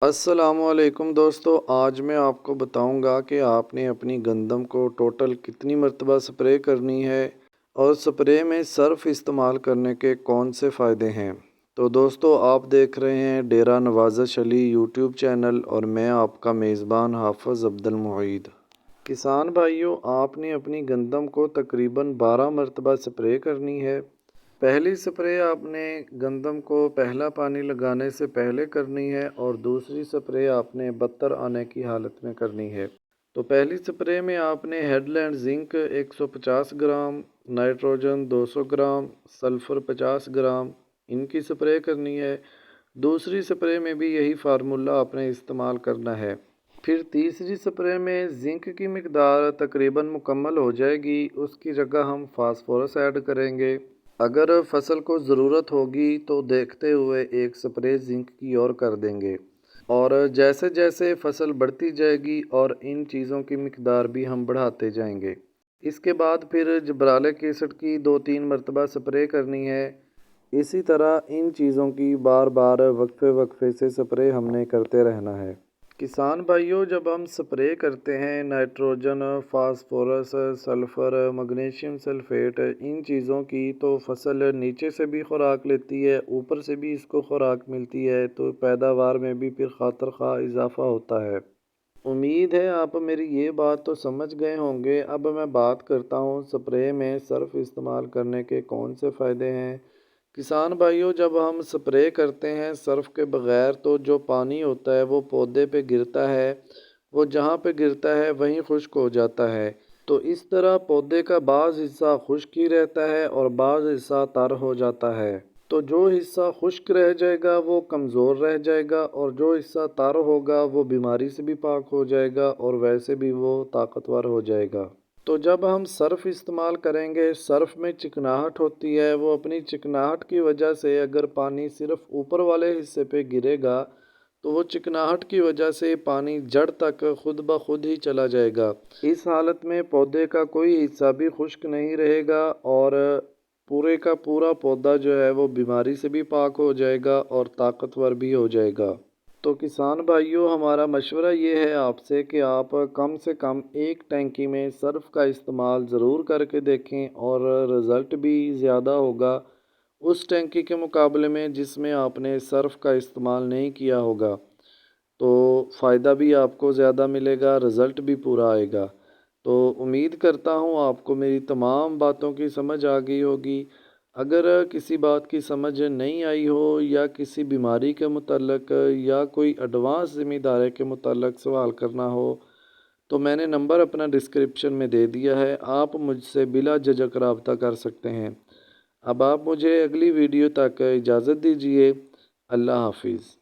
السلام علیکم دوستو، آج میں آپ کو بتاؤں گا کہ آپ نے اپنی گندم کو ٹوٹل کتنی مرتبہ سپرے کرنی ہے اور سپرے میں سرف استعمال کرنے کے کون سے فائدے ہیں۔ تو دوستو، آپ دیکھ رہے ہیں ڈیرہ نوازش علی یوٹیوب چینل اور میں آپ کا میزبان حافظ عبد المعید۔ کسان بھائیوں، آپ نے اپنی گندم کو تقریباً 12 مرتبہ سپرے کرنی ہے۔ پہلی سپرے آپ نے گندم کو پہلا پانی لگانے سے پہلے کرنی ہے اور دوسری سپرے آپ نے بتر آنے کی حالت میں کرنی ہے۔ تو پہلی سپرے میں آپ نے Headland zinc 150 gram, nitrogen 200 gram, sulphur 50 gram ان کی سپرے کرنی ہے۔ دوسری سپرے میں بھی یہی فارمولہ آپ نے استعمال کرنا ہے۔ پھر تیسری سپرے میں زنک کی مقدار تقریباً مکمل ہو جائے گی، اس کی جگہ ہم فاسفورس ایڈ کریں گے۔ اگر فصل کو ضرورت ہوگی تو دیکھتے ہوئے ایک سپرے زنک کی اور کر دیں گے، اور جیسے جیسے فصل بڑھتی جائے گی اور ان چیزوں کی مقدار بھی ہم بڑھاتے جائیں گے۔ اس کے بعد پھر جبرالک ایسڈ کی 2-3 مرتبہ سپرے کرنی ہے۔ اسی طرح ان چیزوں کی بار بار وقفے وقفے سے سپرے ہم نے کرتے رہنا ہے۔ کسان بھائیوں، جب ہم سپرے کرتے ہیں nitrogen, phosphorus, sulphur, magnesium sulphate ان چیزوں کی، تو فصل نیچے سے بھی خوراک لیتی ہے، اوپر سے بھی اس کو خوراک ملتی ہے، تو پیداوار میں بھی پھر خاطر خواہ اضافہ ہوتا ہے۔ امید ہے آپ میری یہ بات تو سمجھ گئے ہوں گے۔ اب میں بات کرتا ہوں سپرے میں سرف استعمال کرنے کے کون سے فائدے ہیں۔ کسان بھائیوں، جب ہم سپرے کرتے ہیں سرف کے بغیر تو جو پانی ہوتا ہے وہ پودے پہ گرتا ہے، وہ جہاں پہ گرتا ہے وہیں خشک ہو جاتا ہے۔ تو اس طرح پودے کا بعض حصہ خشک ہی رہتا ہے اور بعض حصہ تر ہو جاتا ہے۔ تو جو حصہ خشک رہ جائے گا وہ کمزور رہ جائے گا، اور جو حصہ تر ہوگا وہ بیماری سے بھی پاک ہو جائے گا اور ویسے بھی وہ طاقتور ہو جائے گا۔ تو جب ہم سرف استعمال کریں گے، سرف میں چکناہٹ ہوتی ہے، وہ اپنی چکناہٹ کی وجہ سے اگر پانی صرف اوپر والے حصے پہ گرے گا تو وہ چکناہٹ کی وجہ سے پانی جڑ تک خود بخود ہی چلا جائے گا۔ اس حالت میں پودے کا کوئی حصہ بھی خشک نہیں رہے گا اور پورے کا پورا پودا جو ہے وہ بیماری سے بھی پاک ہو جائے گا اور طاقتور بھی ہو جائے گا۔ تو کسان بھائیوں، ہمارا مشورہ یہ ہے آپ سے کہ آپ کم سے کم ایک ٹینکی میں سرف کا استعمال ضرور کر کے دیکھیں، اور رزلٹ بھی زیادہ ہوگا اس ٹینکی کے مقابلے میں جس میں آپ نے سرف کا استعمال نہیں کیا ہوگا۔ تو فائدہ بھی آپ کو زیادہ ملے گا، رزلٹ بھی پورا آئے گا۔ تو امید کرتا ہوں آپ کو میری تمام باتوں کی سمجھ آ گئی ہوگی۔ اگر کسی بات کی سمجھ نہیں آئی ہو یا کسی بیماری کے متعلق یا کوئی ایڈوانس ذمہ داری کے متعلق سوال کرنا ہو تو میں نے نمبر اپنا ڈسکرپشن میں دے دیا ہے، آپ مجھ سے بلا جھجک رابطہ کر سکتے ہیں۔ اب آپ مجھے اگلی ویڈیو تک اجازت دیجیے۔ اللہ حافظ۔